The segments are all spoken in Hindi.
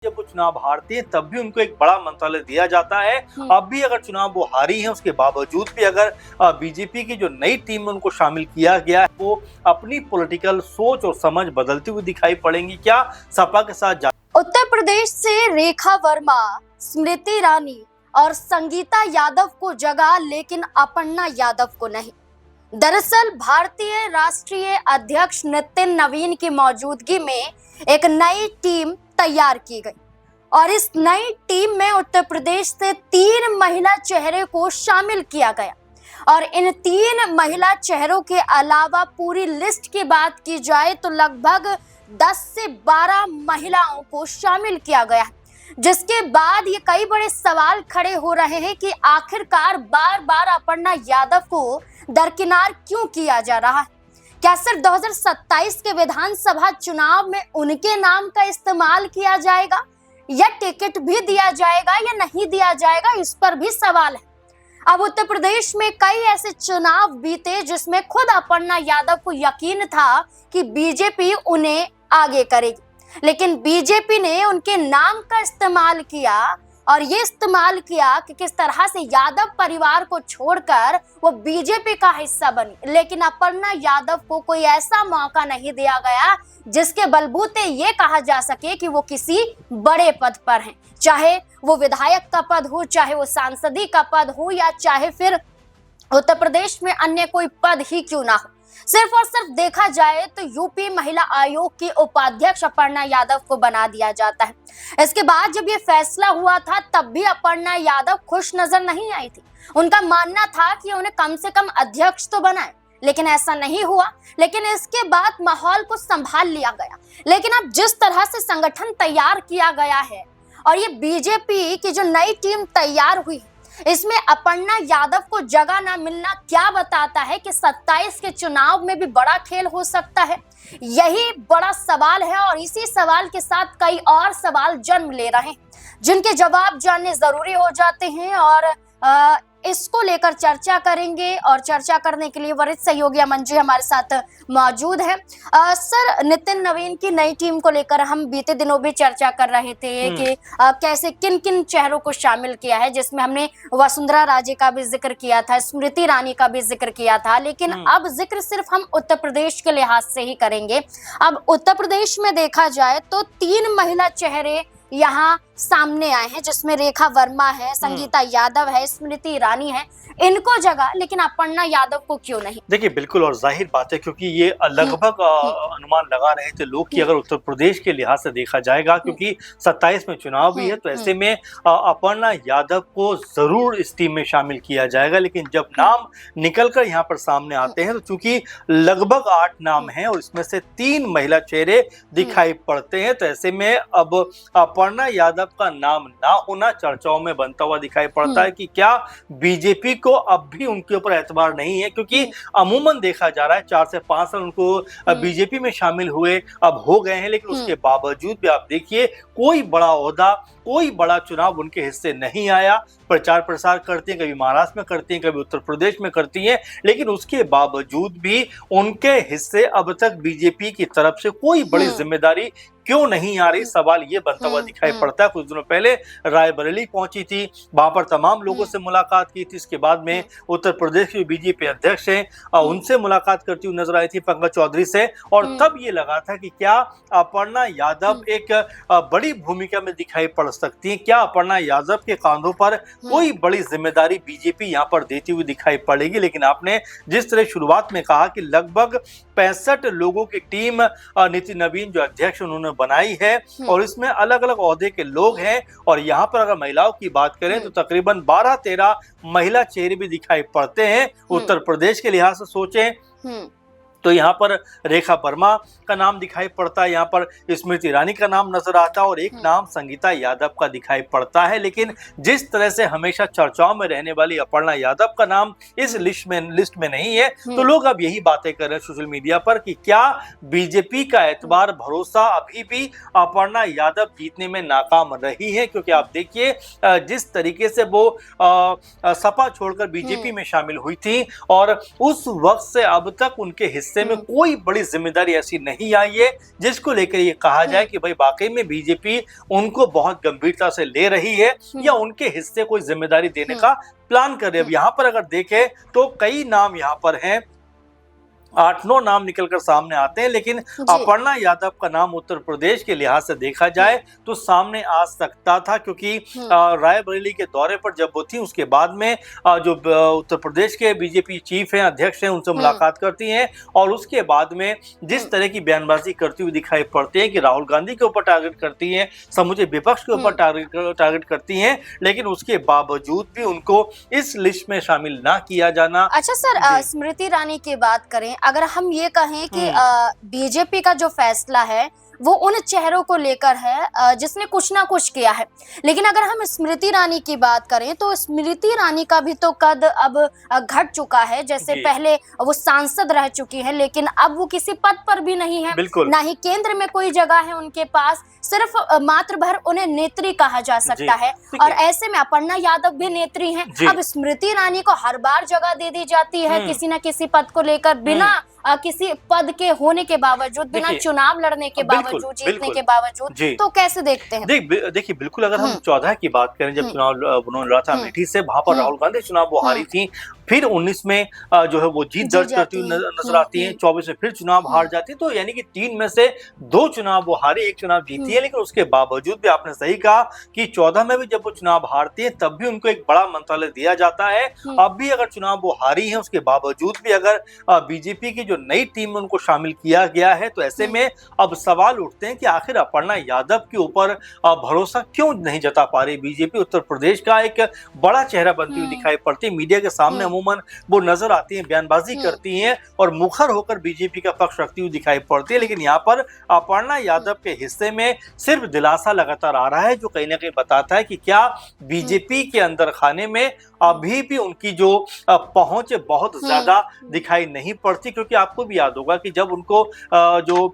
जब वो चुनाव हारती है तब भी उनको एक बड़ा मंत्रालय दिया जाता है। अब भी अगर चुनाव वो हारी है उसके बावजूद भी अगर बीजेपी की जो नई टीम में उनको शामिल किया गया है वो अपनी पॉलिटिकल सोच और समझ बदलती हुई दिखाई पड़ेंगी क्या सपा के साथ। उत्तर प्रदेश से रेखा वर्मा, स्मृति ईरानी और संगीता यादव को जगह, लेकिन अपर्णा यादव को नहीं। दरअसल भारतीय राष्ट्रीय अध्यक्ष नितिन नवीन की मौजूदगी में एक नई टीम तैयार की गई और इस नई टीम में उत्तर प्रदेश से 3 महिला चेहरे को शामिल किया गया और इन 3 महिला चेहरों के अलावा पूरी लिस्ट की बात की जाए तो लगभग 10 से 12 महिलाओं को शामिल किया गया है, जिसके बाद ये कई बड़े सवाल खड़े हो रहे हैं कि आखिरकार बार बार अपर्णा यादव को दरकिनार क्यों किया जा रहा है। क्या सिर्फ 2027 के विधानसभा चुनाव में उनके नाम का इस्तेमाल किया जाएगा या टिकट भी दिया जाएगा या नहीं दिया जाएगा, इस पर भी सवाल है। अब उत्तर प्रदेश में कई ऐसे चुनाव बीते जिसमें खुद अपर्णा यादव को यकीन था कि बीजेपी उन्हें आगे करेगी, लेकिन बीजेपी ने उनके नाम का इस्तेमाल किया और ये इस्तेमाल किया कि किस तरह से यादव परिवार को छोड़कर वो बीजेपी का हिस्सा बनी, लेकिन अपर्णा यादव को कोई ऐसा मौका नहीं दिया गया जिसके बलबूते ये कहा जा सके कि वो किसी बड़े पद पर हैं, चाहे वो विधायक का पद हो, चाहे वो सांसदी का पद हो या चाहे फिर उत्तर प्रदेश में अन्य कोई पद ही क्यों ना हो। सिर्फ और सिर्फ देखा जाए तो यूपी महिला आयोग की उपाध्यक्ष अपर्णा यादव को बना दिया जाता है। इसके बाद जब ये फैसला हुआ था तब भी अपर्णा यादव खुश नजर नहीं आई थी। उनका मानना था कि उन्हें कम से कम अध्यक्ष तो बनाए, लेकिन ऐसा नहीं हुआ। लेकिन इसके बाद माहौल को संभाल लिया गया। लेकिन अब जिस तरह से संगठन तैयार किया गया है और ये बीजेपी की जो नई टीम तैयार हुई, इसमें अपर्णा यादव को जगह ना मिलना क्या बताता है कि 27 के चुनाव में भी बड़ा खेल हो सकता है। यही बड़ा सवाल है और इसी सवाल के साथ कई और सवाल जन्म ले रहे हैं जिनके जवाब जानने जरूरी हो जाते हैं और इसको लेकर चर्चा करेंगे और चर्चा करने के लिए वरिष्ठ सहयोगी अमन जी हमारे साथ मौजूद हैं। सर, नितिन नवीन की नई टीम को लेकर हम बीते दिनों भी चर्चा कर रहे थे कि कैसे किन किन चेहरों को शामिल किया है, जिसमें हमने वसुंधरा राजे का भी जिक्र किया था, स्मृति ईरानी का भी जिक्र किया था, लेकिन अब जिक्र सिर्फ हम उत्तर प्रदेश के लिहाज से ही करेंगे। अब उत्तर प्रदेश में देखा जाए तो 3 महिला चेहरे यहाँ सामने आए हैं, जिसमें रेखा वर्मा है, संगीता यादव है, स्मृति ईरानी है। इनको जगह, लेकिन अपर्णा यादव को क्यों नहीं? देखिए, बिल्कुल और जाहिर बात है क्योंकि ये लगभग अनुमान लगा रहे थे लोग कि अगर उत्तर प्रदेश के लिहाज से देखा जाएगा क्योंकि 27 में चुनाव भी है तो ऐसे में अपर्णा यादव को जरूर इस टीम में शामिल किया जाएगा। लेकिन जब नाम निकलकर यहाँ पर सामने आते हैं तो चूंकि लगभग 8 नाम हैं और इसमें से 3 महिला चेहरे दिखाई पड़ते हैं, तो ऐसे में अब अपर्णा यादव का नाम ना होना चर्चाओं में बनता हुआ दिखाई पड़ता है कि क्या बीजेपी को अब भी उनके ऊपर एतबार नहीं है, क्योंकि अमूमन देखा जा रहा है 4 से 5 साल उनको बीजेपी में शामिल हुए अब हो गए हैं, लेकिन उसके बावजूद भी आप देखिए कोई बड़ा ओहदा, कोई बड़ा चुनाव उनके हिस्से नहीं आया। प्रचार प्रसार करती हैं, कभी महाराष्ट्र में करती हैं, कभी उत्तर प्रदेश में करती हैं, लेकिन उसके बावजूद भी उनके हिस्से अब तक बीजेपी की तरफ से कोई बड़ी जिम्मेदारी क्यों नहीं आ रही, सवाल ये बनता हुआ दिखाई पड़ता है। कुछ दिनों पहले रायबरेली पहुंची थी, वहां पर तमाम लोगों से मुलाकात की थी। इसके बाद में उत्तर प्रदेश के बीजेपी अध्यक्ष हैं उनसे मुलाकात करती हुई नजर आई थी पंकज चौधरी से, और तब ये लगा था कि क्या अपर्णा यादव एक बड़ी भूमिका में दिखाई पड़ सकती है, क्या अपर्णा यादव के कांधों पर कोई बड़ी जिम्मेदारी बीजेपी यहाँ पर देती हुई दिखाई पड़ेगी। लेकिन आपने जिस तरह शुरुआत में कहा कि लगभग 65 लोगों की टीम नितिन नवीन जो अध्यक्ष उन्होंने बनाई है और इसमें अलग अलग ओहदे के लोग हैं, और यहाँ पर अगर महिलाओं की बात करें तो तकरीबन 12-13 महिला चेहरे भी दिखाई पड़ते हैं। उत्तर प्रदेश के लिहाज से सोचें तो यहाँ पर रेखा वर्मा का नाम दिखाई पड़ता है, यहाँ पर स्मृति ईरानी का नाम नजर आता है और एक नाम संगीता यादव का दिखाई पड़ता है। लेकिन जिस तरह से हमेशा चर्चाओं में रहने वाली अपर्णा यादव का नाम इस लिस्ट में नहीं है, तो लोग अब यही बातें कर रहे हैं सोशल मीडिया पर कि क्या बीजेपी का एतबार, भरोसा अभी भी अपर्णा यादव जीतने में नाकाम रही है। क्योंकि आप देखिए जिस तरीके से वो सपा छोड़कर बीजेपी में शामिल हुई थी और उस वक्त से अब तक उनके हिस्से हिस्से में कोई बड़ी जिम्मेदारी ऐसी नहीं आई है जिसको लेकर ये कहा जाए कि भाई वाकई में बीजेपी उनको बहुत गंभीरता से ले रही है या उनके हिस्से कोई जिम्मेदारी देने का प्लान कर रही है। अब यहाँ पर अगर देखें तो कई नाम यहाँ पर हैं, 8-9 नाम निकलकर सामने आते हैं, लेकिन अपर्णा यादव का नाम उत्तर प्रदेश के लिहाज से देखा जाए तो सामने आ सकता था, क्योंकि रायबरेली के दौरे पर जब वो थी उसके बाद में जो उत्तर प्रदेश के बीजेपी चीफ हैं, अध्यक्ष हैं, उनसे मुलाकात करती हैं और उसके बाद में जिस तरह की बयानबाजी करती हुई दिखाई पड़ती है कि राहुल गांधी के ऊपर टारगेट करती हैं, समूचे विपक्ष के ऊपर टारगेट करती हैं, लेकिन उसके बावजूद भी उनको इस लिस्ट में शामिल ना किया जाना। अच्छा सर, स्मृति ईरानी की बात करें, अगर हम ये कहें कि बीजेपी का जो फैसला है वो उन चेहरों को लेकर है जिसने कुछ ना कुछ किया है, लेकिन अगर हम स्मृति ईरानी की बात करें तो स्मृति ईरानी का भी तो कद अब घट चुका है। जैसे पहले वो सांसद रह चुकी है, लेकिन अब वो किसी पद पर भी नहीं है, ना ही केंद्र में कोई जगह है उनके पास, सिर्फ मात्र भर उन्हें नेत्री कहा जा सकता है। और ऐसे में अपर्णा यादव भी नेत्री हैं। अब स्मृति ईरानी को हर बार जगह दे दी जाती है किसी न किसी पद को लेकर, बिना किसी पद के होने के बावजूद, बिना चुनाव लड़ने के बावजूद, जीतने के बावजूद, तो कैसे देखते हैं? देखिए बिल्कुल, अगर हम 14 की बात करें, जब चुनाव उन्होंने लड़ा था अमेठी से, वहां पर राहुल गांधी चुनाव वो हारी थी, फिर 19 में जो है वो जीत दर्ज करती हुई नजर आती है, 24 में फिर चुनाव हार जाती है, तो यानी कि 3 में से 2 चुनाव वो हारी, 1 चुनाव जीती है। लेकिन उसके बावजूद भी आपने सही कहा कि 14 में भी जब वो चुनाव हारती है तब भी उनको एक बड़ा मंत्रालय दिया जाता है। अब भी अगर चुनाव वो हारी है, उसके बावजूद भी अगर बीजेपी की जो नई टीम में उनको शामिल किया गया है, तो ऐसे में अब सवाल उठते हैं कि आखिर अपर्णा यादव के ऊपर भरोसा क्यों नहीं जता पा रही बीजेपी। उत्तर प्रदेश का एक बड़ा चेहरा बनती हुई दिखाई पड़ती है, मीडिया के सामने अमूमन वो नजर आती हैं, बयानबाजी करती हैं और मुखर होकर बीजेपी का पक्ष रखती हुई दिखाई पड़ती है। लेकिन यहाँ पर अपर्णा यादव के हिस्से में सिर्फ दिलासा लगातार आ रहा है, जो कहीं ना कहीं बताता है कि क्या बीजेपी के अंदर खाने में अभी भी उनकी जो पहुंच बहुत ज्यादा दिखाई नहीं पड़ती। क्योंकि आपको भी याद होगा कि जब उनको जो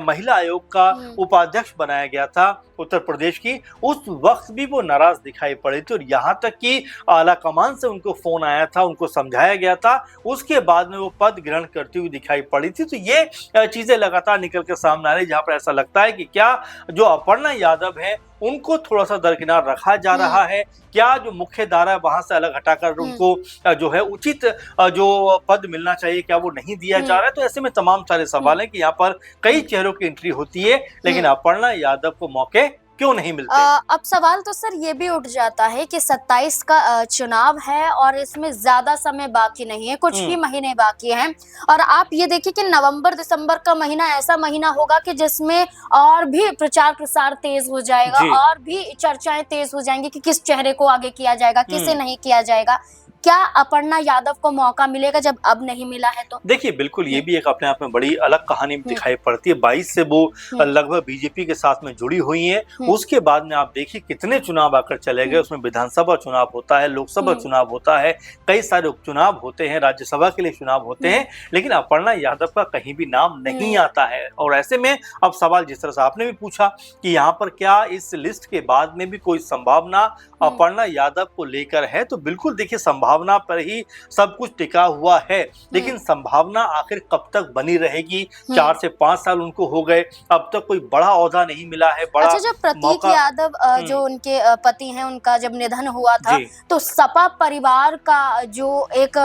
महिला आयोग का उपाध्यक्ष बनाया गया था उत्तर प्रदेश की, उस वक्त भी वो नाराज दिखाई पड़ी थी और यहाँ तक कि आला कमान से उनको फोन आया था, उनको समझाया गया था, उसके बाद में वो पद ग्रहण करती हुई दिखाई पड़ी थी। तो ये चीजें लगातार निकल के सामने आ रही, जहाँ पर ऐसा लगता है कि क्या जो अपर्णा यादव है उनको थोड़ा सा दरकिनार रखा जा रहा है, क्या जो मुख्य धारा है वहां से अलग हटाकर उनको जो है उचित जो पद मिलना चाहिए क्या वो नहीं दिया जा रहा है। तो ऐसे में तमाम सारे सवाल हैं कि यहाँ पर कई चेहरों की एंट्री होती है, लेकिन अपर्णा यादव को मौके क्यों नहीं मिलते? अब सवाल तो सर ये भी उठ जाता है कि 27 का चुनाव है और इसमें ज्यादा समय बाकी नहीं है, कुछ ही महीने बाकी हैं। और आप ये देखिए कि नवंबर दिसंबर का महीना ऐसा महीना होगा कि जिसमें और भी प्रचार प्रसार तेज हो जाएगा और भी चर्चाएं तेज हो जाएंगी कि किस चेहरे को आगे किया जाएगा, किसे नहीं किया जाएगा। क्या अपर्णा यादव को मौका मिलेगा जब अब नहीं मिला है? तो देखिए बिल्कुल, ये भी एक अपने आप में बड़ी अलग कहानी दिखाई पड़ती है। 22 से वो लगभग बीजेपी के साथ में जुड़ी हुई हैं। उसके बाद में आप देखिए कितने चुनाव आकर चले गए, उसमें विधानसभा चुनाव होता है, लोकसभा चुनाव होता है, कई सारे उपचुनाव होते हैं, राज्यसभा के लिए चुनाव होते हैं, लेकिन अपर्णा यादव का कहीं भी नाम नहीं आता है। और ऐसे में अब सवाल जिस तरह से आपने भी पूछा कि यहाँ पर क्या इस लिस्ट के बाद में भी कोई संभावना अपर्णा यादव को लेकर है, तो बिल्कुल देखिए संभावना पर ही सब कुछ टिका हुआ है। लेकिन संभावना आखिर कब तक बनी रहेगी? 4 से 5 साल उनको हो गए, अब तक कोई बड़ा ओहदा नहीं मिला है, बड़ा अच्छा, जब प्रतीक यादव जो उनके पति हैं, उनका जब निधन हुआ था तो सपा परिवार का जो एक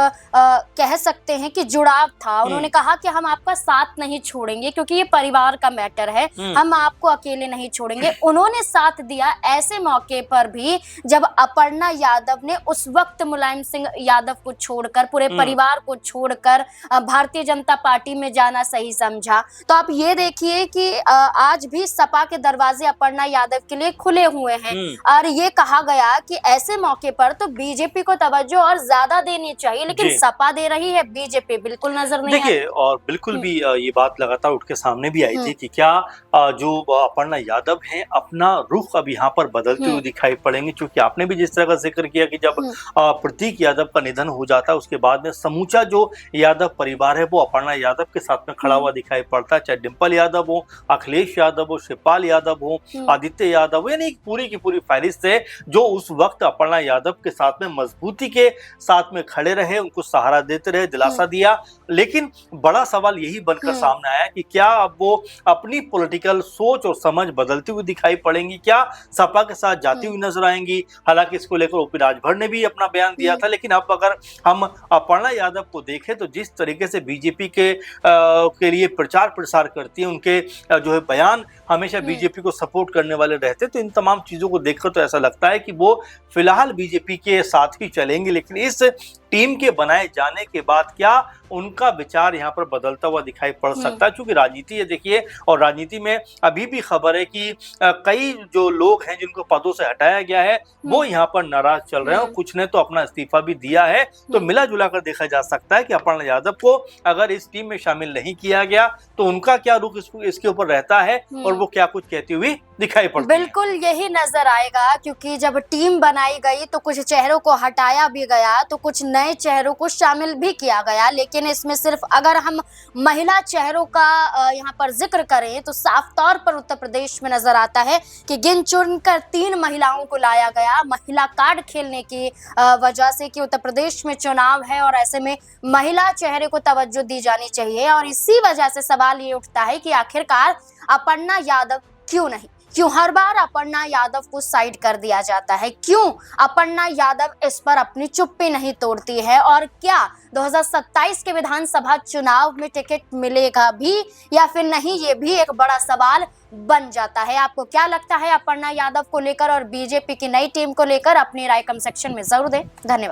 कह सकते हैं कि जुड़ाव था, उन्होंने कहा कि हम आपका साथ नहीं छोड़ेंगे क्योंकि ये परिवार का मैटर है, हम आपको अकेले नहीं छोड़ेंगे। उन्होंने साथ दिया ऐसे मौके पर भी जब अपर्णा यादव ने उस वक्त मुलायम सिंह यादव को छोड़कर, पूरे परिवार को छोड़कर भारतीय जनता पार्टी में जाना सही समझा। तो आप ये देखिए कि आज भी सपा के दरवाजे अपर्णा यादव के लिए खुले हुए हैं और ये कहा गया कि ऐसे मौके पर तो बीजेपी को तवज्जो और ज्यादा देनी चाहिए, लेकिन सपा दे रही है, बीजेपी बिल्कुल नजर नहीं देखिए। और बिल्कुल भी ये बात लगातार उठ के सामने भी आई थी कि क्या जो अपर्णा यादव है अपना रुख अब यहाँ पर बदलते हुए दिखाई पड़ेंगे, क्योंकि आपने भी जिस तरह का जिक्र किया कि जब प्रतीक यादव का निधन हो जाता है उसके बाद में समूचा जो यादव परिवार है वो अपर्णा यादव के साथ में खड़ा हुआ दिखाई पड़ता है, चाहे डिंपल यादव हो, अखिलेश यादव हो, शिवपाल यादव हो, आदित्य यादव हो, यानी पूरी की पूरी फहरिस्त है जो उस वक्त अपर्णा यादव के साथ में मजबूती के साथ में खड़े रहे, उनको सहारा देते रहे, दिलासा दिया। लेकिन बड़ा सवाल यही बनकर सामने आया कि क्या अब वो अपनी पॉलिटिकल सोच और समझ बदलती हुई दिखाई पड़ेंगी, क्या सपा के साथ जाती हुई नजर आएंगी। हालांकि इसको लेकर ओपी राजभर ने भी अपना बयान दिया था, लेकिन अब अगर हम अपर्णा यादव को देखें तो जिस तरीके से बीजेपी के लिए प्रचार प्रसार करती है, उनके जो है बयान हमेशा बीजेपी को सपोर्ट करने वाले रहते, तो इन तमाम चीजों को देखकर तो ऐसा लगता है कि वो फिलहाल बीजेपी के साथ ही चलेंगे। लेकिन इस टीम के बनाए जाने के बाद क्या उनका विचार यहाँ पर बदलता हुआ दिखाई पड़ सकता है, क्योंकि राजनीति है देखिए, और राजनीति में अभी भी खबर है कि कई जो लोग हैं जिनको पदों से हटाया गया है वो यहाँ पर नाराज चल रहे हैं और कुछ ने तो अपना इस्तीफा भी दिया है। तो मिला जुला कर देखा जा सकता है कि अपर्णा यादव को अगर इस टीम में शामिल नहीं किया गया तो उनका क्या रुख इसके ऊपर रहता है और वो क्या कुछ कहती हुई दिखाई पड़ती है। बिल्कुल यही नजर आएगा, क्योंकि जब टीम बनाई गई तो कुछ चेहरों को हटाया भी गया तो कुछ नए चेहरों को शामिल भी किया गया। लेकिन इसमें सिर्फ अगर हम महिला चेहरों का यहाँ पर जिक्र करें तो साफ तौर पर उत्तर प्रदेश में नजर आता है कि गिन चुन कर 3 महिलाओं को लाया गया महिला कार्ड खेलने की वजह से कि उत्तर प्रदेश में चुनाव है और ऐसे में महिला चेहरे को तवज्जो दी जानी चाहिए। और इसी वजह से सवाल ये उठता है कि आखिरकार अपर्णा यादव क्यों हर बार अपर्णा यादव को साइड कर दिया जाता है, क्यों अपर्णा यादव इस पर अपनी चुप्पी नहीं तोड़ती है, और क्या 2027 के विधानसभा चुनाव में टिकट मिलेगा भी या फिर नहीं, ये भी एक बड़ा सवाल बन जाता है। आपको क्या लगता है अपर्णा यादव को लेकर और बीजेपी की नई टीम को लेकर? अपनी राय कमेंट सेक्शन में जरूर दें। धन्यवाद।